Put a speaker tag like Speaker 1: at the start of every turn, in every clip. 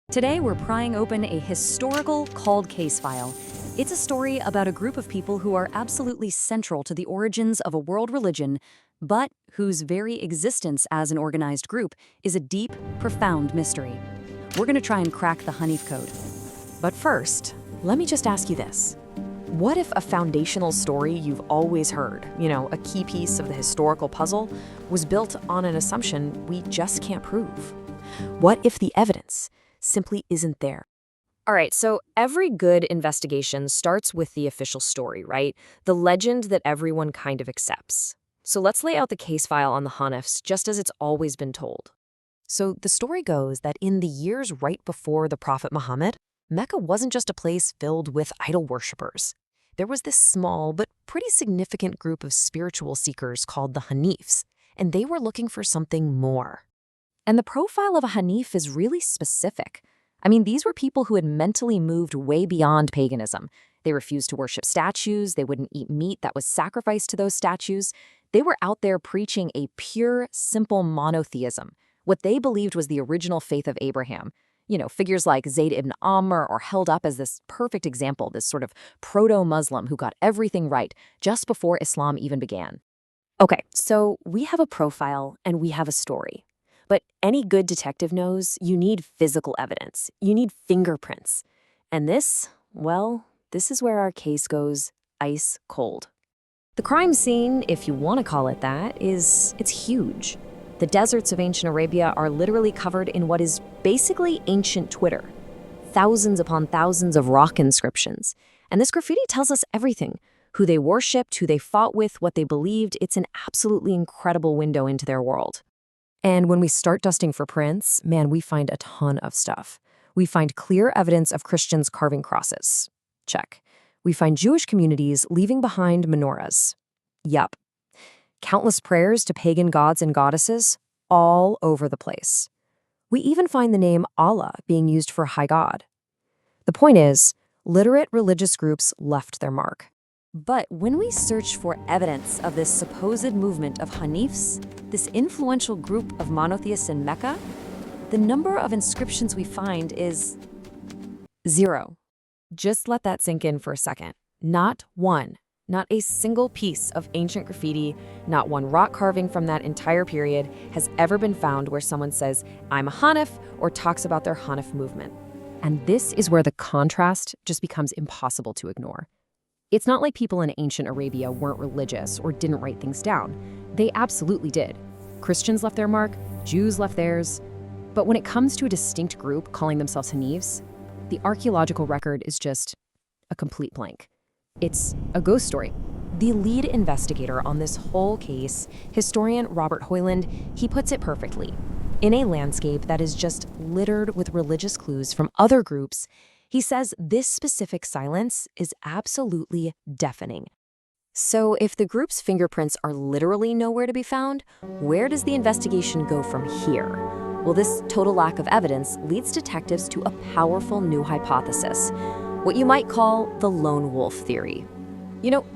Speaker 1: Today, we're prying open a historical cold case file. It's a story about a group of people who are absolutely central to the origins of a world religion, but whose very existence as an organized group is a deep, profound mystery. We're going to try and crack the Hanif-code.
Speaker 2: But first, let me just ask you this. What if a foundational story you've always heard, a key piece of the historical puzzle, was built on an assumption we just can't prove? What if the evidence simply isn't there?
Speaker 3: All right, so every good investigation starts with the official story, right? The legend that everyone kind of accepts. So let's lay out the case file on the hanifs just as it's always been told.
Speaker 2: So the story goes that in the years right before the Prophet Muhammad, Mecca wasn't just a place filled with idol worshippers. There was this small but pretty significant group of spiritual seekers called the hanifs, and they were looking for something more.
Speaker 1: And the profile of a hanif is really specific. I mean, these were people who had mentally moved way beyond paganism. They refused to worship statues, they wouldn't eat meat that was sacrificed to those statues. They were out there preaching a pure, simple monotheism, what they believed was the original faith of Abraham. Figures like Zayd ibn Amr are held up as this perfect example, this sort of proto-Muslim who got everything right just before Islam even began.
Speaker 3: Okay, so we have a profile and we have a story. But any good detective knows you need physical evidence. You need fingerprints. And this is where our case goes ice cold. The crime scene, if you want to call it that, it's huge. The deserts of ancient Arabia are literally covered in what is basically ancient Twitter. Thousands upon thousands of rock inscriptions. And this graffiti tells us everything. Who they worshipped, who they fought with, what they believed. It's an absolutely incredible window into their world.
Speaker 2: And when we start dusting for prints, we find a ton of stuff. We find clear evidence of Christians carving crosses. Check. We find Jewish communities leaving behind menorahs. Yup. Countless prayers to pagan gods and goddesses all over the place. We even find the name Allah being used for high god. The point is, literate religious groups left their mark.
Speaker 1: But when we search for evidence of this supposed movement of hanifs, this influential group of monotheists in Mecca, the number of inscriptions we find is 0.
Speaker 2: Just let that sink in for a second. Not one. Not a single piece of ancient graffiti, not one rock carving from that entire period has ever been found where someone says, "I'm a Hanif," or talks about their Hanif movement. And this is where the contrast just becomes impossible to ignore. It's not like people in ancient Arabia weren't religious or didn't write things down. They absolutely did. Christians left their mark, Jews left theirs. But when it comes to a distinct group calling themselves hanifs, the archaeological record is just a complete blank. It's a ghost story. The lead investigator on this whole case, historian Robert Hoyland, he puts it perfectly. In a landscape that is just littered with religious clues from other groups, he says this specific silence is absolutely deafening. So if the group's fingerprints are literally nowhere to be found, where does the investigation go from here? Well, this total lack of evidence leads detectives to a powerful new hypothesis, what you might call the lone wolf theory.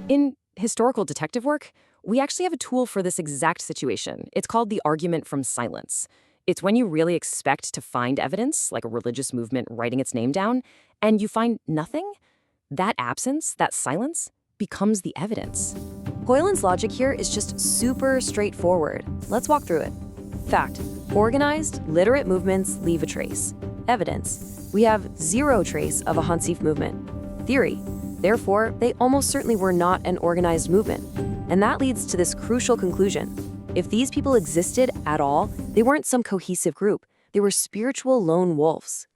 Speaker 2: In historical detective work, we actually have a tool for this exact situation. It's called the argument from silence. It's when you really expect to find evidence, like a religious movement writing its name down, and you find nothing. That absence, that silence, becomes the evidence.
Speaker 1: Hoyland's logic here is just super straightforward. Let's walk through it. Fact: organized, literate movements leave a trace. Evidence: we have 0 trace of a Hanif movement. Theory: therefore, they almost certainly were not an organized movement. And that leads to this crucial conclusion. If these people existed at all, they weren't some cohesive group. They were spiritual lone wolves.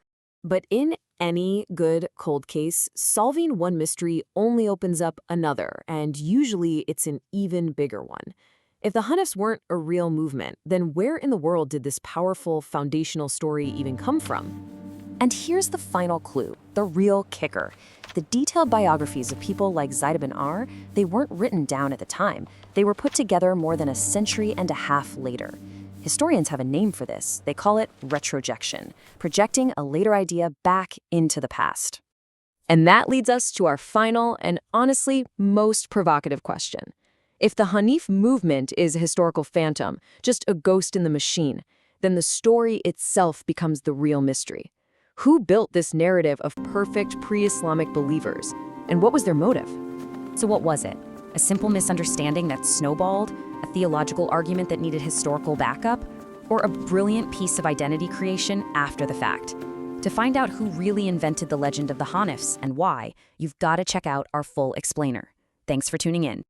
Speaker 2: But in any good cold case, solving one mystery only opens up another, and usually it's an even bigger one. If the hanifs weren't a real movement, then where in the world did this powerful foundational story even come from?
Speaker 1: And here's the final clue, the real kicker. The detailed biographies of people like Zayd ibn Amr, they weren't written down at the time. They were put together more than a century and a half later. Historians have a name for this. They call it retrojection, projecting a later idea back into the past. And that leads us to our final and honestly most provocative question. If the Hanif movement is a historical phantom, just a ghost in the machine, then the story itself becomes the real mystery.
Speaker 2: Who built this narrative of perfect pre-Islamic believers? And what was their motive?
Speaker 1: So what was it? A simple misunderstanding that snowballed? A theological argument that needed historical backup? Or a brilliant piece of identity creation after the fact? To find out who really invented the legend of the Hanifs and why, you've got to check out our full explainer. Thanks for tuning in.